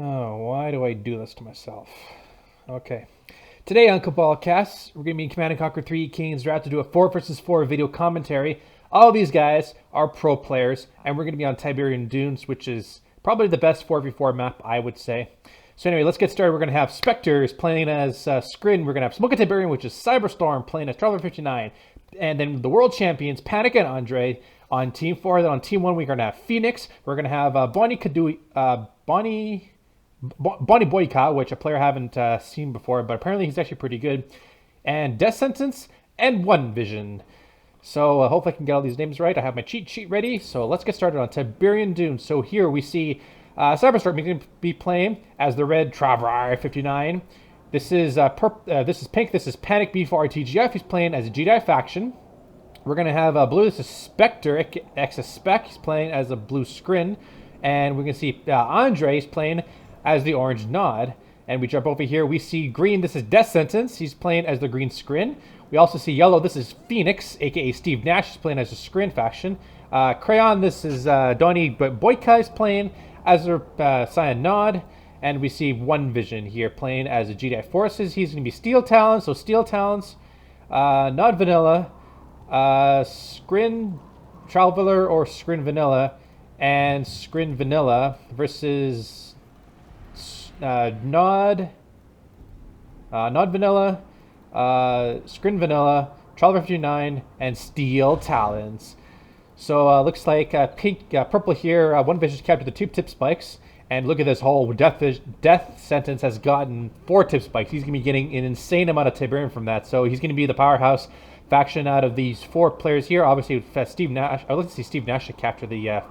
Oh, why do I do this to myself? Okay. Today on Cabal Cast, we're going to be in Command & Conquer 3 Kane's Draft to do a 4 versus 4 video commentary. All these guys are pro players, and we're going to be on Tiberian Dunes, which is probably the best 4v4 map, I would say. So anyway, let's get started. We're going to have Spectre playing as Scrin. We're going to have Smoke Tiberian, which is Cyberstorm, playing as Traveler 59. And then the world champions, Panic and Andre, on Team 4. Then on Team 1, we're going to have Phoenix. We're going to have DonnieBoyka, which a player I haven't seen before, but apparently he's actually pretty good. And Death Sentence and OneVision. So I hope I can get all these names right. I have my cheat sheet ready. So let's get started on Tiberian Dunes. So here we see Cyberstorm going to be playing as the red Traveler 59. This is pink. This is Panic B4 RTGF. He's playing as a Jedi faction. We're going to have blue. This is Spectre XSplit. He's playing as a blue Scrin. And we're going to see Andre is playing as the orange Nod. And we jump over here. We see green. This is Death Sentence. He's playing as the green Scrin. We also see yellow. This is Phoenix, aka Steve Nash. He's playing as a Scrin faction. Crayon. This is DonnieBoyka is playing as a Cyan Nod. And we see OneVision here playing as a Jedi Forces. He's going to be Steel Talons. So Steel Talons, Nod Vanilla, Scrin Traveler or Scrin Vanilla, and Scrin Vanilla versus Nod Vanilla, Scrin Vanilla, Traveler 59, and Steel Talons. So looks like purple here. OneVision's captured the 2 tip spikes. And look at this whole Death Sentence has gotten 4 tip spikes. He's going to be getting an insane amount of Tiberian from that. So he's going to be the powerhouse faction out of these 4 players here. Obviously, Steve Nash. I'd like to see Steve Nash to capture the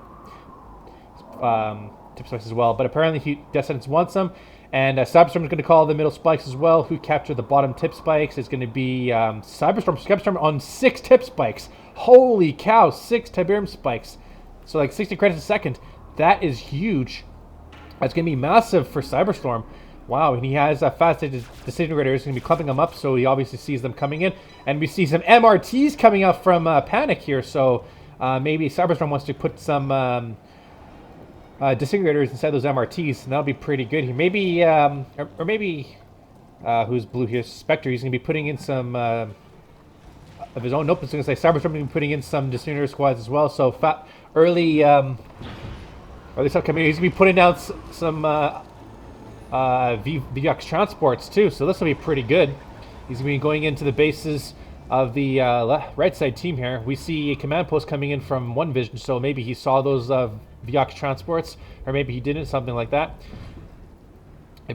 tip spikes as well. But apparently, Death Sentence wants them. And Cyberstorm is going to call the middle spikes as well. Who captured the bottom tip spikes is going to be Cyberstorm on 6 tip spikes. Holy cow, 6 Tiberium spikes. So like 60 credits a second. That is huge. That's going to be massive for Cyberstorm. Wow, and he has a fast disintegrator. He's going to be clumping them up, so he obviously sees them coming in. And we see some MRTs coming up from Panic here, so maybe Cyberstorm wants to put some disintegrators inside those MRTs, and that'll be pretty good here. Maybe, or maybe, who's blue here? Spectre. He's going to be putting in some of his own. Nope, it's going to say Cyberstorm going to be putting in some disintegrator squads as well. So early. Or this upcoming, he's going to be putting out some VX transports too, so this will be pretty good. He's going to be going into the bases of the right side team here. We see a command post coming in from OneVision, so maybe he saw those VX transports, or maybe he didn't, something like that.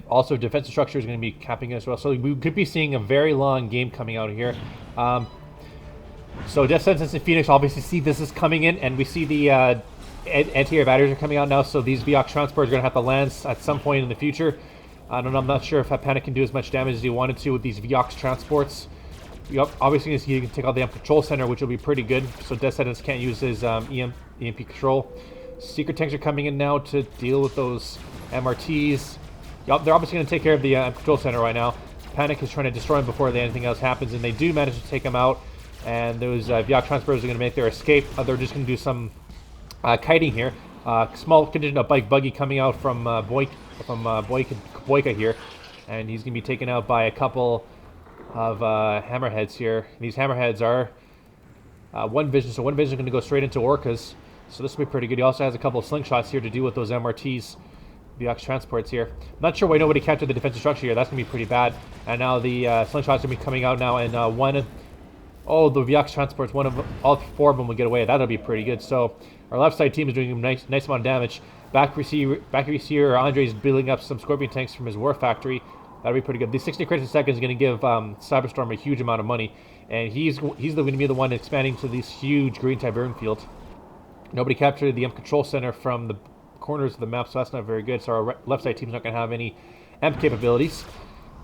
Also, defensive structure is going to be capping it as well, so we could be seeing a very long game coming out here. So Death Sentence and Phoenix obviously see this is coming in, and we see the anti-air batteries are coming out now, so these VX transports are going to have to land at some point in the future. I don't know, I'm not sure if Panic can do as much damage as he wanted to with these VX transports. Obviously, he can take out the EMP control center, which will be pretty good, so Death Sentence can't use his EMP control. Secret tanks are coming in now to deal with those MRTs. They're obviously going to take care of the EMP control center right now. Panic is trying to destroy him before anything else happens, and they do manage to take him out. And those VX transporters are going to make their escape. They're just going to do some kiting here. Small contingent of buggy coming out from Boyka here, and he's going to be taken out by a couple of hammerheads here. These hammerheads are OneVision, so OneVision is going to go straight into Orcas, so this will be pretty good. He also has a couple of slingshots here to deal with those MRTs, VX transports here. I'm not sure why nobody captured the defensive structure here. That's going to be pretty bad. And now the slingshots are going to be coming out now, and the VX transports, all 4 of them will get away. That'll be pretty good. So our left side team is doing a nice amount of damage. Back receiver, Andre's building up some Scorpion tanks from his war factory. That'll be pretty good. These 60 credits a second is going to give Cyberstorm a huge amount of money, and he's going to be the one expanding to this huge green Tiberian field. Nobody captured the EMP control center from the corners of the map, so that's not very good. So our left side team's not going to have any EMP capabilities,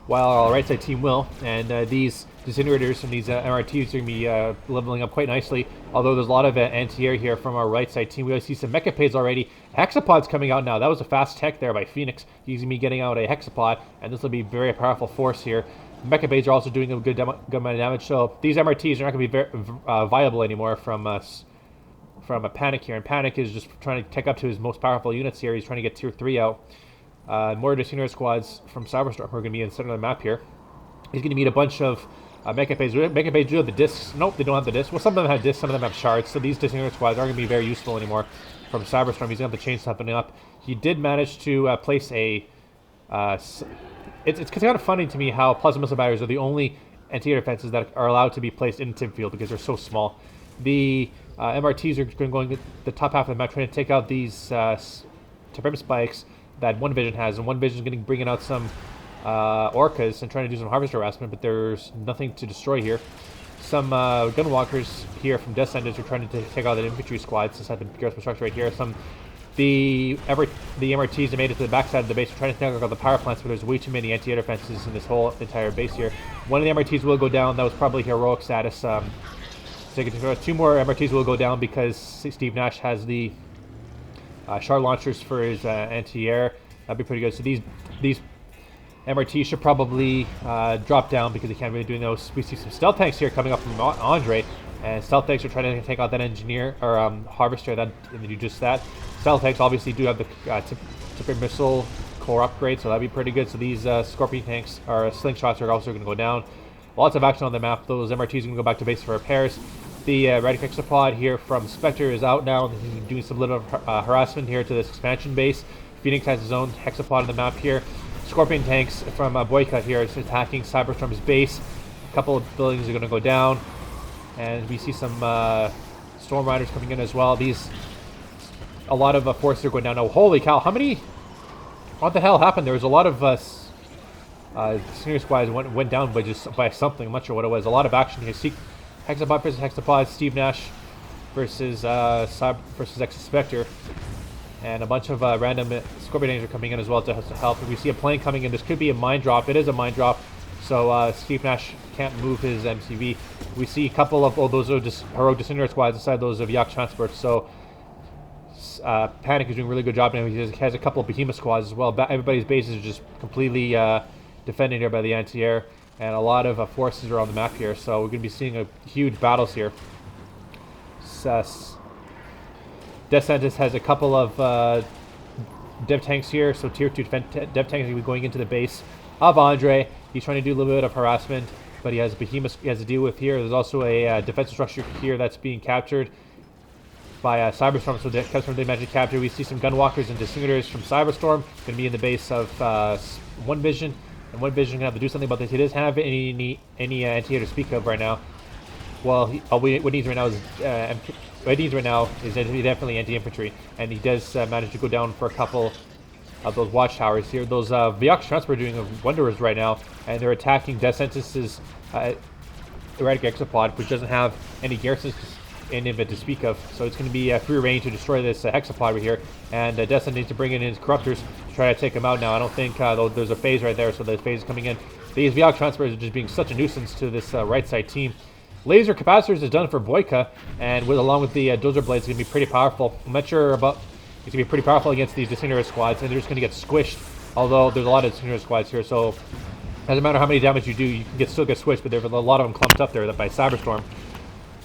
while our right side team will. And these disintegrators from these MRTs are going to be leveling up quite nicely, although there's a lot of anti-air here from our right side team. We already see some mechapades already. Hexapod's coming out now. That was a fast tech there by Phoenix. He's going to be getting out a hexapod, and this will be a very powerful force here. Mechapades are also doing a good amount of damage, so these MRTs are not going to be very viable anymore from a Panic here. And Panic is just trying to take up to his most powerful units here. He's trying to get tier 3 out. more disintegrator squads from Cyberstorm are going to be in the center of the map here. He's going to meet a bunch of Mecha Bays. Mecha Bays do have the discs. Nope, they don't have the discs. Well, some of them have discs, some of them have shards. So these disintegrator squads aren't going to be very useful anymore from Cyberstorm. He's going to have to change something up. He did manage to place a... it's kind of funny to me how plasma missile batteries are the only anti-air defenses that are allowed to be placed in Tib field because they're so small. The MRTs are going to the top half of the map trying to take out these Tiberian spikes that OneVision has, and OneVision is going to be bringing out some orcas and trying to do some harvester harassment, but there's nothing to destroy here. Some gunwalkers here from Death Sentence are trying to take out the infantry squads inside the garrison structure right here. The MRTs that made it to the backside of the base are trying to take out the power plants, but there's way too many anti-air defenses in this whole entire base here. One of the MRTs will go down. That was probably heroic status. Two more MRTs will go down because Steve Nash has the shard launchers for his anti-air. That'd be pretty good. So these MRTs should probably drop down because they can't really do those. We see some stealth tanks here coming up from Andre, and stealth tanks are trying to take out that engineer or harvester that and do just that. Stealth tanks obviously do have the Tiberian missile core upgrade, so that'd be pretty good. So these Scorpion tanks or slingshots are also going to go down. Lots of action on the map. Those MRTs are going to go back to base for repairs. The Radic Exopod here from Spectre is out now. He's doing some little harassment here to this expansion base. Phoenix has his own hexapod on the map here. Scorpion tanks from Boyka here is attacking Cyberstorm's base. A couple of buildings are going to go down. And we see some Storm Riders coming in as well. A lot of forces are going down. Now, holy cow, how many... What the hell happened? There was a lot of senior squads went down by something. I'm not sure what it was. A lot of action here. Hexapod versus Hexapod. Steve Nash versus XSplit. And a bunch of random Scorpion Angels are coming in as well to help. We see a plane coming in. This could be a mine drop. It is a mine drop. So Steve Nash can't move his MCV. We see a couple of those are just heroic disintegrator squads inside those of Yak transports. So Panic is doing a really good job now. He has a couple of behemoth squads as well. Everybody's bases are just completely defended here by the anti-air, and a lot of forces are on the map here. So we're going to be seeing huge battles here. Death Sentence has a couple of dev tanks here, so tier 2 dev tanks are going to be going into the base of Andre. He's trying to do a little bit of harassment, but he has behemoth he has to deal with here. There's also a defensive structure here that's being captured by Cyberstorm, so Cyberstorm did manage to capture. We see some gunwalkers and disintegrators from Cyberstorm going to be in the base of OneVision, and OneVision going to have to do something about this. He doesn't have any anti-air to speak of right now. Well, what he needs right now is definitely anti-infantry, and he does manage to go down for a couple of those watchtowers here. Those Viox transport are doing wonders right now, and they're attacking Death Sentence's erratic exopod, which doesn't have any garrisons in it to speak of. So it's going to be free range to destroy this hexapod right here, and Death Sentence needs to bring in his corruptors to try to take him out now. I don't think there's a phase right there, so the phase is coming in. These Viox transporters are just being such a nuisance to this right side team. Laser capacitors is done for Boyka, and along with the dozer blades, it's going to be pretty powerful. I'm not sure about... It's going to be pretty powerful against these disintegrator squads, and they're just going to get squished, although there's a lot of disintegrator squads here, so doesn't matter how many damage you do, you can still get squished, but there's a lot of them clumped up there by Cyberstorm.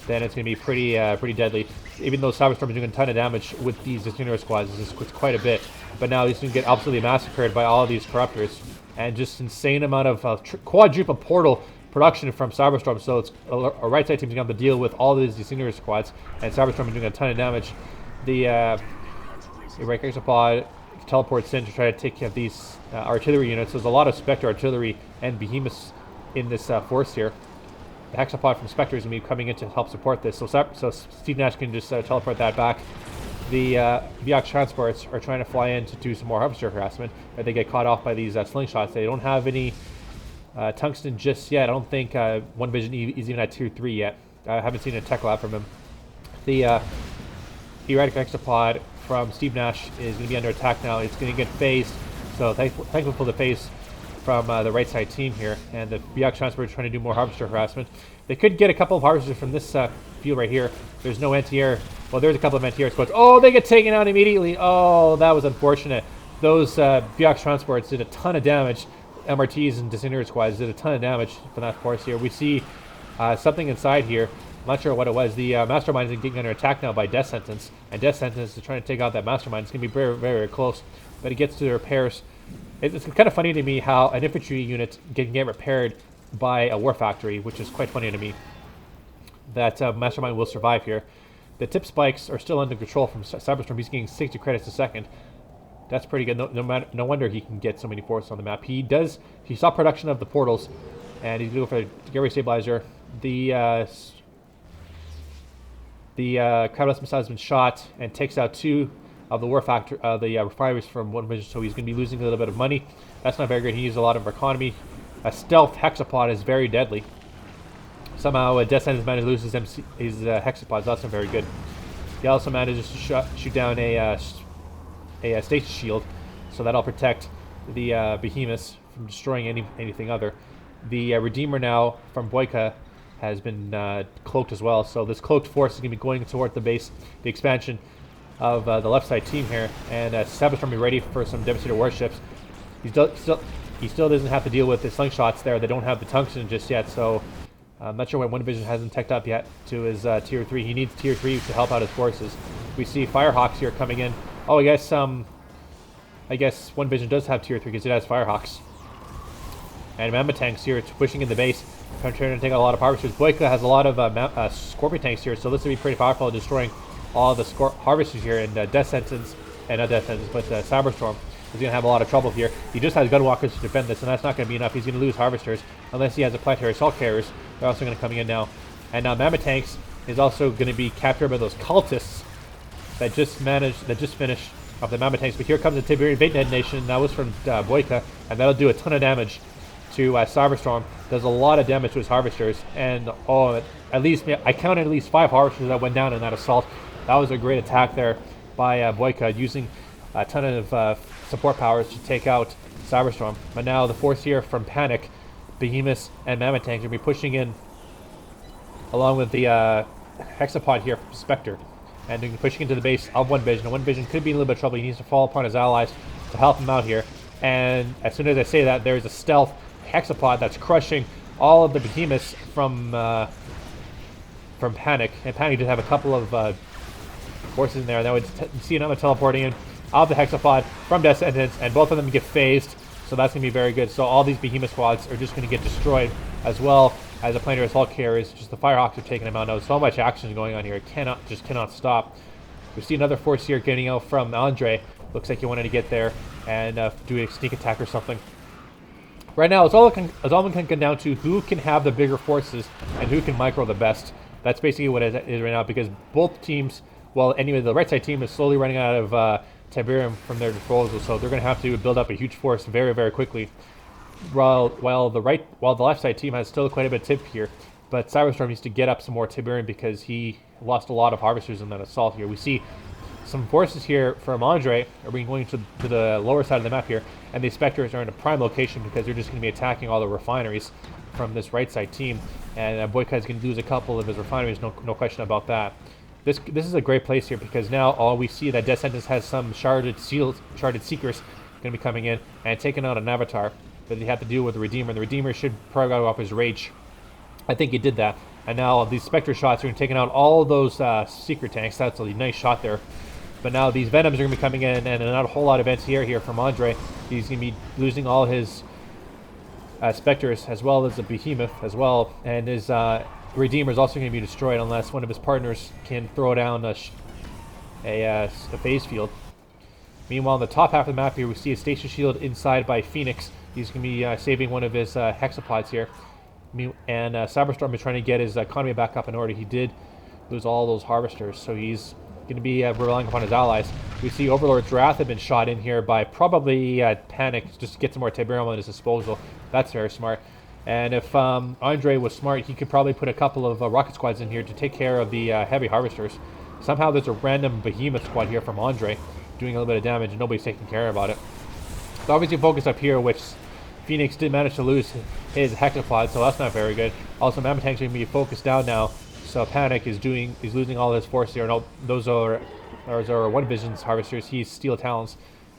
Then it's going to be pretty deadly. Even though Cyberstorm is doing a ton of damage with these disintegrator squads, it's quite a bit. But now he's going to get absolutely massacred by all of these corruptors, and just insane amount of quadruple portal production from Cyberstorm. So it's a right side team's going to have to deal with all these disintegrator squads, and Cyberstorm is doing a ton of damage. The Right Exopod teleports in to try to take care of these artillery units. There's a lot of Spectre artillery and behemoths in this force here. The hexapod from Spectre is going to be coming in to help support this. So Steve Nash can just teleport that back. The Viox transports are trying to fly in to do some more harvester harassment, but they get caught off by these slingshots. They don't have any tungsten just yet. I don't think OneVision is even at tier 3 yet. I haven't seen a tech lab from him. The erratic hexapod from Steve Nash is going to be under attack now. It's going to get phased, so thankful for the phase from the right side team here, and the Viox transport is trying to do more harvester harassment. They could get a couple of harvesters from this field right here. There's no anti-air. Well, there's a couple of anti-air squads. Oh, they get taken out immediately. Oh, that was unfortunate. Those Viox transports did a ton of damage. MRTs and disintegrator squads did a ton of damage from that force here. We see something inside here. I'm not sure what it was. The Mastermind is getting under attack now by Death Sentence, and Death Sentence is trying to take out that Mastermind. It's going to be very, very, very close, but it gets to the repairs. It's kind of funny to me how an infantry unit can get repaired by a war factory, which is quite funny to me. That Mastermind will survive here. The tip spikes are still under control from Cyberstorm. He's getting 60 credits a second. That's pretty good. No wonder he can get so many forces on the map. He saw production of the portals, and he's going for the Gary Stabilizer. The Cabal missile has been shot and takes out 2 of the the refineries from OneVision, so he's going to be losing a little bit of money. That's not very good. He used a lot of economy. A stealth hexapod is very deadly. Somehow, Death Sentence managed to lose his hexapods. That's not very good. He also manages to shoot down a station shield, so that'll protect the behemoths from destroying anything other. The Redeemer now from Boyka has been cloaked as well, so this cloaked force is going to be going toward the base, the expansion of the left side team here, and Cyberstorm will be ready for some Devastator warships. He still doesn't have to deal with the slingshots there. They don't have the tungsten just yet, so I'm not sure why OneVision hasn't teched up yet to his tier 3. He needs tier 3 to help out his forces. We see Firehawks here coming in. Oh, I guess OneVision does have tier 3 because it has Firehawks. And Mammoth tanks here pushing in the base, trying to take out a lot of harvesters. Boyka has a lot of Scorpion tanks here, so this will be pretty powerful, destroying all the harvesters here. And Death Sentence, and not Death Sentence, but Cyberstorm is going to have a lot of trouble here. He just has Gunwalkers to defend this, and that's not going to be enough. He's going to lose harvesters unless he has a planetary assault carriers. They're also going to come in now. And now Mammoth tanks is also going to be captured by those cultists that just finished off the Mammoth tanks. But here comes the Tiberian Bait Detonation. That was from Boyka, and that'll do a ton of damage to Cyberstorm. Does a lot of damage to his harvesters, and I counted at least 5 harvesters that went down in that assault. That was a great attack there by Boyka, using a ton of support powers to take out Cyberstorm. But now the force here from Panic, Behemoths, and Mammoth tanks will be pushing in, along with the Hexapod here from Spectre, and pushing into the base of OneVision. OneVision could be in a little bit of trouble. He needs to fall upon his allies to help him out here. And as soon as I say that, there's a stealth Hexapod that's crushing all of the behemoths from Panic. And Panic did have a couple of forces in there. Now we see another teleporting in of the Hexapod from Death Sentence, and both of them get phased. So that's going to be very good. So all these behemoth squads are just going to get destroyed, as well as the planetary assault carriers. Just the Firehawks are taking them out now. So much action is going on here. It cannot stop. We see another force here getting out from Andre. Looks like he wanted to get there and do a sneak attack or something. Right now, it's all it can come down to who can have the bigger forces and who can micro the best. That's basically what it is right now, because both teams, well, anyway, the right side team is slowly running out of Tiberian from their disposal, so they're going to have to build up a huge force very, very quickly. While the left side team has still quite a bit of tip here, but Cyberstorm needs to get up some more Tiberian because he lost a lot of harvesters in that assault here. We see some forces here from Andre are going to the lower side of the map here, and the Spectres are in a prime location because they're just going to be attacking all the refineries from this right side team, and Boyka is going to lose a couple of his refineries, no question about that. This is a great place here because now all we see that Death Sentence has some sharded seekers going to be coming in and taking out an avatar, but they have to deal with the Redeemer. The Redeemer should probably go off his rage. I think he did that, and now these Spectre shots are going to take out all of those Seeker tanks. That's a nice shot there. But now these Venoms are going to be coming in, and not a whole lot of here from Andre. He's going to be losing all his Spectres, as well as the Behemoth as well, and his Redeemer is also going to be destroyed unless one of his partners can throw down a phase field. Meanwhile, in the top half of the map here, we see a station shield inside by Phoenix. He's going to be saving one of his hexapods here. And Cyberstorm is trying to get his economy back up in order. He did lose all those harvesters, so he's going to be relying upon his allies. We see Overlord's Wrath have been shot in here by probably Panic, just to get some more Tiberium at his disposal. That's very smart. And if Andre was smart, he could probably put a couple of rocket squads in here to take care of the heavy harvesters. Somehow there's a random Behemoth squad here from Andre doing a little bit of damage, and nobody's taking care about it. So obviously focus up here, which Phoenix did manage to lose his hexapod, so that's not very good. Also, Mammoth tanks are going to be focused down now, so Panic is losing all his force here. No, those are OneVision's harvesters. He's Steel Talons,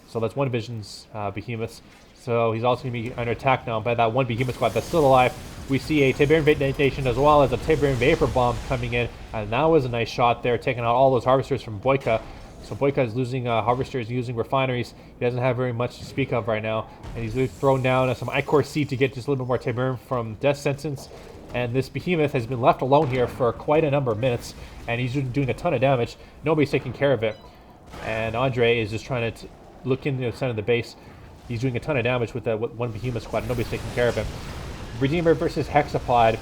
so that's OneVision's behemoths. So he's also going to be under attack now by that one behemoth squad that's still alive. We see a Tiberian detonation as well as a Tiberian vapor bomb coming in, and that was a nice shot there, taking out all those harvesters from Boyka. So Boyka is losing harvesters, using refineries. He doesn't have very much to speak of right now. And he's thrown down some Ichor Seed to get just a little bit more Tiberian from Death Sentence. And this behemoth has been left alone here for quite a number of minutes. And he's doing a ton of damage. Nobody's taking care of it. And Andre is just trying to look into the center of the base. He's doing a ton of damage with that one behemoth squad. Nobody's taking care of him. Redeemer versus Hexapod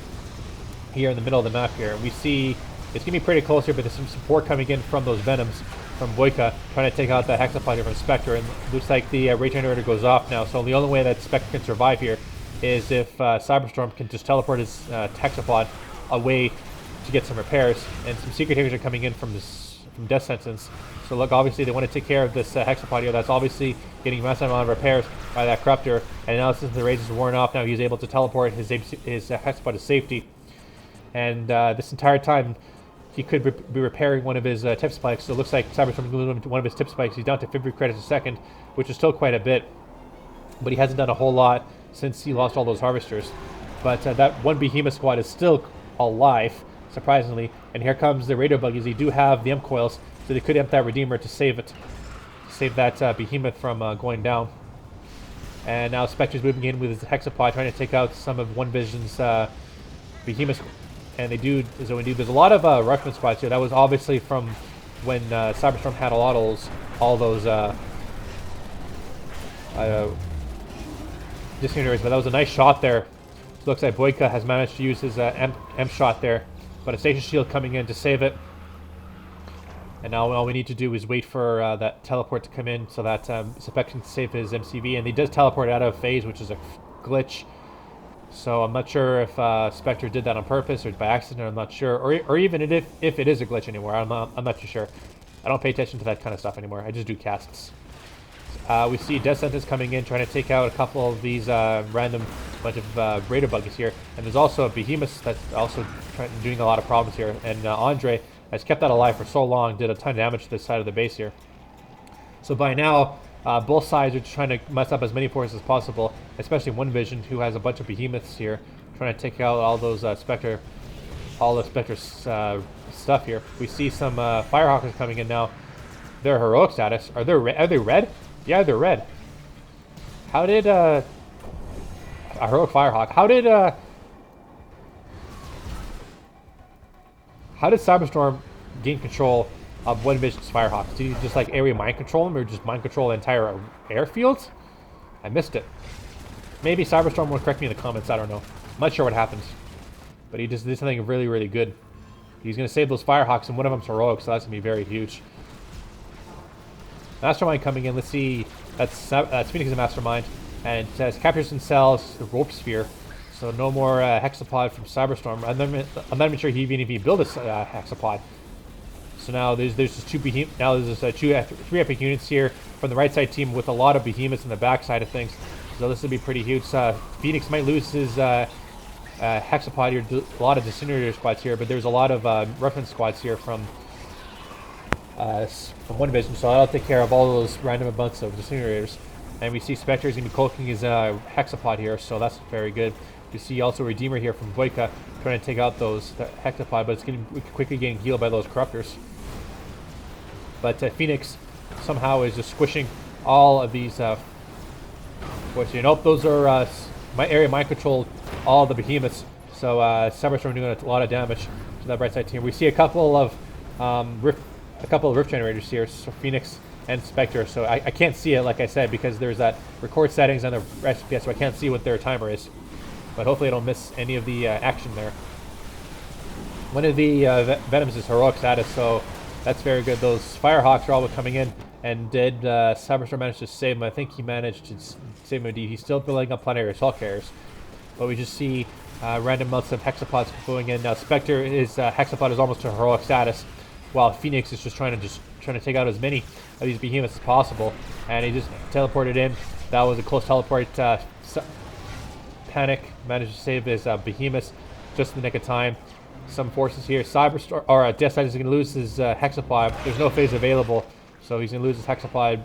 here in the middle of the map here. We see it's going to be pretty close here, but there's some support coming in from those Venoms from Boyka, trying to take out the Hexapod here from Spectre, and looks like the rate generator goes off now, so the only way that Spectre can survive here is if Cyberstorm can just teleport his Hexapod away to get some repairs, and some secret hitters are coming in from Death Sentence. So look, obviously they want to take care of this Hexapod here. That's obviously getting a massive amount of repairs by that Corruptor, and now since the rage is worn off, now he's able to teleport his Hexapod to safety. And this entire time, he could be repairing one of his tip spikes. So it looks like Cyberstorm losing one of his tip spikes. He's down to 50 credits a second, which is still quite a bit. But he hasn't done a whole lot since he lost all those harvesters. But that one behemoth squad is still alive, surprisingly. And here comes the radar buggies. They do have the M coils, so they could amp that Redeemer to save it, save that behemoth from going down. And now Spectre's moving in with his Hexapod, trying to take out some of OneVision's behemoth. And they do, so indeed, there's a lot of rushman squads here. That was obviously from when Cyberstorm had a lot of all those disintegrators, but that was a nice shot there. It looks like Boyka has managed to use his M shot there, but a station shield coming in to save it. And now all we need to do is wait for that teleport to come in so that Spectre can save his MCV, and he does teleport out of phase, which is a glitch. So I'm not sure if Spectre did that on purpose or by accident. I'm not sure, or even if it is a glitch anymore. I'm not too sure. I don't pay attention to that kind of stuff anymore. I just do casts. We see Death Sentence coming in, trying to take out a couple of these random bunch of raider buggies here. And there's also a behemoth that's also doing a lot of problems here. And Andre has kept that alive for so long, did a ton of damage to this side of the base here. So by now, both sides are trying to mess up as many forces as possible, especially OneVision, who has a bunch of behemoths here, trying to take out all those Spectre stuff here. We see some Firehawkers coming in now. They're heroic status. Are they red? Yeah, they're red. How did a heroic Firehawk? How did Cyberstorm gain control of OneVision's Firehawks? Did he just like area mind control them, or just mind control the entire airfield? I missed it. Maybe Cyberstorm will correct me in the comments. I don't know. I'm not sure what happened, but he just did something really, really good. He's going to save those Firehawks, and one of them's heroic, so that's going to be very huge. Mastermind coming in. Let's see. That's Phoenix's Mastermind, and it says captures and sells the rope sphere. So no more Hexapod from Cyberstorm. I'm not even sure even if he built a Hexapod. So now there's just two behemoths. Now there's three epic units here from the right side team with a lot of behemoths in the back side of things. So this will be pretty huge. Phoenix might lose his Hexapod here. A lot of disintegrator squads here, but there's a lot of reference squads here from OneVision. So I'll take care of all those random amounts of disintegrators. And we see Spectre is going to be cloaking his Hexapod here, so that's very good. You see also Redeemer here from Boyka trying to take out those Hexapod, but it's quickly getting healed by those Corruptors. But Phoenix somehow is just squishing all of these. Nope, those are my area mind controlled all the behemoths. So Cyberstorm doing a lot of damage to that right side team. We see a couple of rift generators here. So Phoenix and Spectre. So I can't see it, like I said, because there's that record settings on the recipe, so I can't see what their timer is. But hopefully I don't miss any of the action there. One of the Venoms is heroic status, so that's very good. Those Firehawks are all coming in, and did Cyberstorm manage to save him? I think he managed to save him indeed. He's still building up planetary assault carriers. But we just see random amounts of Hexapods going in. Now Spectre, his Hexapod is almost to heroic status, while Phoenix is just trying to take out as many of these behemoths as possible. And he just teleported in. That was a close teleport. Panic managed to save his behemoths just in the nick of time. Some forces here. Cyberstorm or Death Sentence is going to lose his Hexapod. There's no phase available, so he's going to lose his Hexapod.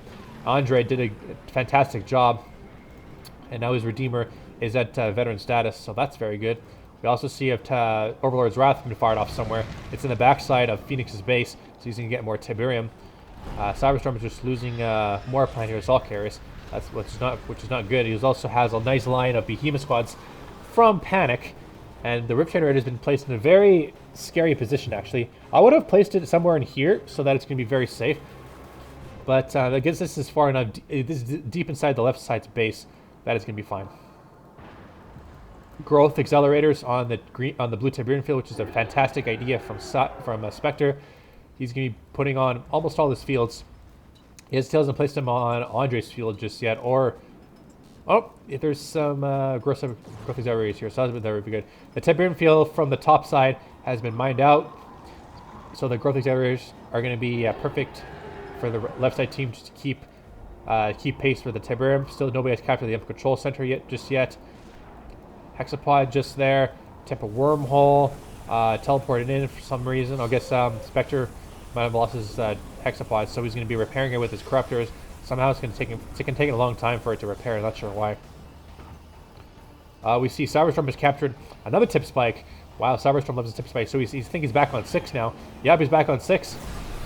Andre did a fantastic job, and now his Redeemer is at veteran status, so that's very good. We also see if Overlord's Wrath been fired off somewhere. It's in the backside of Phoenix's base, so he's going to get more Tiberium. Cyberstorm is just losing more Planetary Assault Carriers. That's which is not good. He also has a nice line of Behemoth squads from Panic, and the Rip Generator has been placed in a very scary position. Actually, I would have placed it somewhere in here so that it's going to be very safe. But I guess this is far enough. This is deep inside the left side's base. That is going to be fine. Growth accelerators on the blue Tiberian field, which is a fantastic idea from Spectre. He's going to be putting on almost all his fields. He still hasn't placed him on Andre's field just yet, or if there's some growth accelerators here, so that would be good. The Tiberian field from the top side has been mined out, so the growth accelerators are going to be perfect for the left side team just to keep pace for the Tiberian. Still, nobody has captured the Emperor Control Center yet. Hexapod just there. Temper wormhole teleported in for some reason. I guess Spectre might have lost his hexapod, so he's going to be repairing it with his corruptors. Somehow it's going to take a long time for it to repair. I'm not sure why. We see Cyberstorm has captured another tip spike. Wow, Cyberstorm loves his tip spike. So I think he's back on 6 now. Yep, he's back on 6.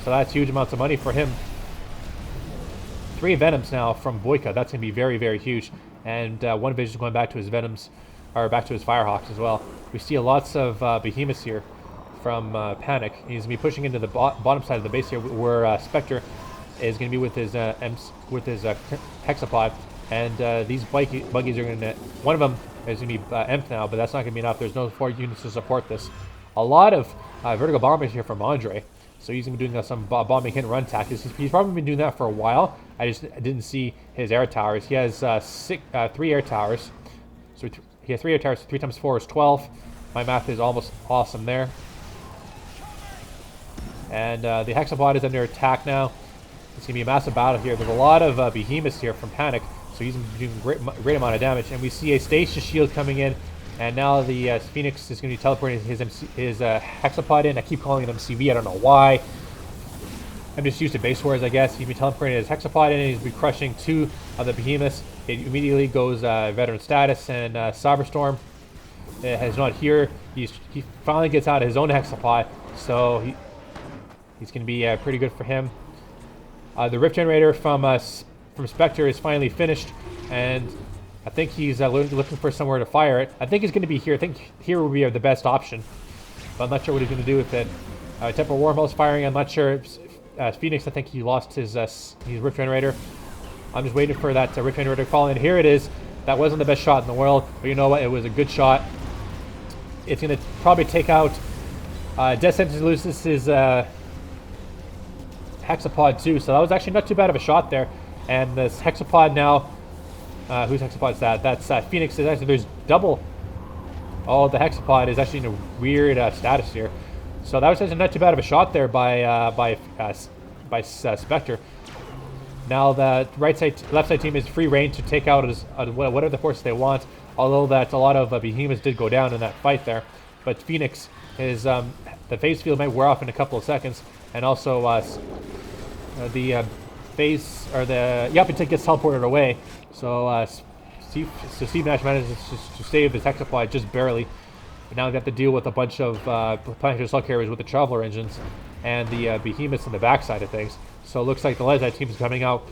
So that's huge amounts of money for him. 3 Venoms now from Boyka. That's going to be very, very huge. And OneVision is going back to his Venoms, or back to his Firehawks as well. We see lots of Behemoths here from Panic. He's going to be pushing into the bottom side of the base here, where Spectre is going to be with his hexapod, and these buggies are going to. One of them is going to be emped now, but that's not going to be enough. There's no 4 units to support this. A lot of vertical bombers here from Andre, so he's going to be doing some bombing hit and run tactics. He's probably been doing that for a while. I just didn't see his air towers. He has 3 air towers, so he has 3 air towers. 3 times 4 is 12. My math is almost awesome there. And the hexapod is under attack now. It's going to be a massive battle here. There's a lot of Behemoths here from Panic, so he's doing great amount of damage. And we see a stasis shield coming in, and now the Phoenix is going to be teleporting his hexapod in. I keep calling it MCV. I don't know why. I'm just used to base wars, I guess. He's been teleporting his hexapod in, and he's been crushing 2 of the Behemoths. It immediately goes veteran status, and Cyberstorm is not here. He finally gets out of his own hexapod, so he's going to be pretty good for him. The Rift Generator from Spectre is finally finished, and I think he's looking for somewhere to fire it. I think he's going to be here. I think here will be the best option, but I'm not sure what he's going to do with it. Temper Wormhole is firing. I'm not sure. Phoenix, I think he lost his Rift Generator. I'm just waiting for that Rift Generator to fall in. Here it is. That wasn't the best shot in the world, but you know what? It was a good shot. It's going to probably take out Death Sentence loses his hexapod too, so that was actually not too bad of a shot there. And this hexapod now, whose hexapod is that? That's Phoenix. Is actually, there's double. Oh, the hexapod is actually in a weird status here. So that was actually not too bad of a shot there by Spectre. Now the left side team is free reign to take out whatever the forces they want. Although that a lot of Behemoths did go down in that fight there, but Phoenix is the phase field might wear off in a couple of seconds, and also the phase or the it gets teleported away. So Steve Nash manages to save his hexapod just barely. But now they have to deal with a bunch of planetary assault carriers with the traveler engines and the Behemoths on the backside of things. So it looks like the Lezite team is coming out.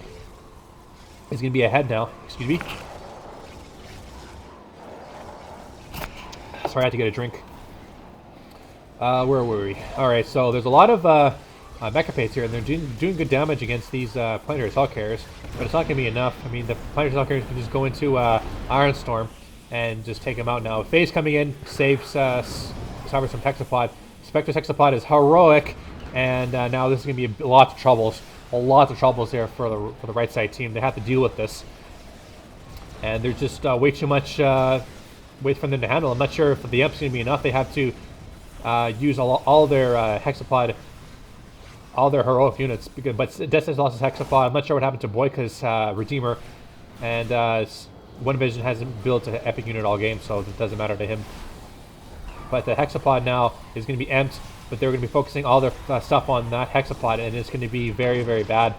Is going to be ahead now. Excuse me. Sorry, I had to get a drink. Where were we? Alright, so there's a lot of Mechapades here, and they're doing good damage against these planetary assault carriers, but it's not going to be enough. I mean, the planetary assault carriers can just go into Ironstorm and just take them out now. Phase coming in, saves Cyberstorm hexapod. Spectre's hexapod is heroic, and now this is going to be lots of troubles. Lots of troubles there for the right side team. They have to deal with this. And there's just way too much wait for them to handle. I'm not sure if the Emp's going to be enough. They have to use all their hexapod, all their heroic units. But Destiny's lost his hexapod. I'm not sure what happened to Boyka's Redeemer. And OneVision hasn't built an epic unit all game, so it doesn't matter to him. But the hexapod now is going to be empty, but they're going to be focusing all their stuff on that hexapod, and it's going to be very, very bad.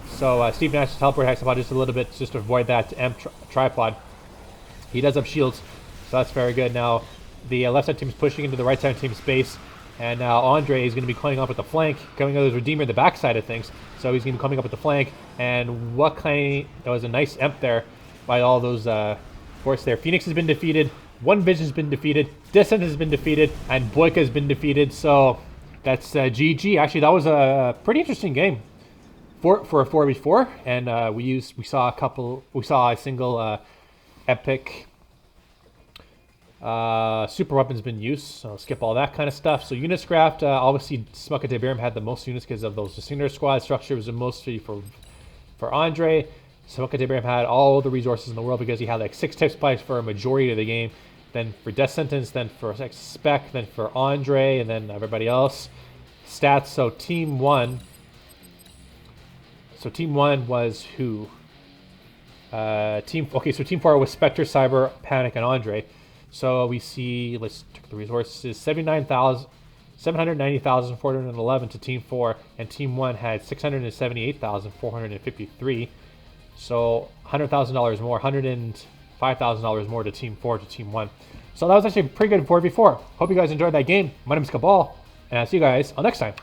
So Steve Nash teleport hexapod just a little bit, just to avoid that tripod. He does have shields, so that's very good. Now the left side team is pushing into the right side team's base, And now Andre is going to be coming up with the flank, coming out as Redeemer the backside of things. So he's going to be coming up with the flank. And what kind... That was a nice emp there by all those force there. Phoenix has been defeated. OneVision has been defeated. Descent has been defeated. And Boyka has been defeated. So that's GG. Actually, that was a pretty interesting game for a 4v4. And we saw a single epic... super weapons been used, so skip all that kind of stuff. So units craft, obviously Smucka Tiberian had the most units because of those Distinctor squad. Structure was the most for Andre. Smucka Tiberian had all the resources in the world because he had like 6 tip spikes for a majority of the game. Then for Death Sentence, then for Spec, then for Andre, and then everybody else. Stats, so Team 1. So Team 1 was who? So Team 4 was Spectre, Cyber, Panic, and Andre. So we see, let's check the resources, 790,411 to Team 4, and Team 1 had 678,453. So $100,000 more, $105,000 more to Team 4 to Team 1. So that was actually a pretty good 4v4. Hope you guys enjoyed that game. My name is Cabal, and I'll see you guys on next time.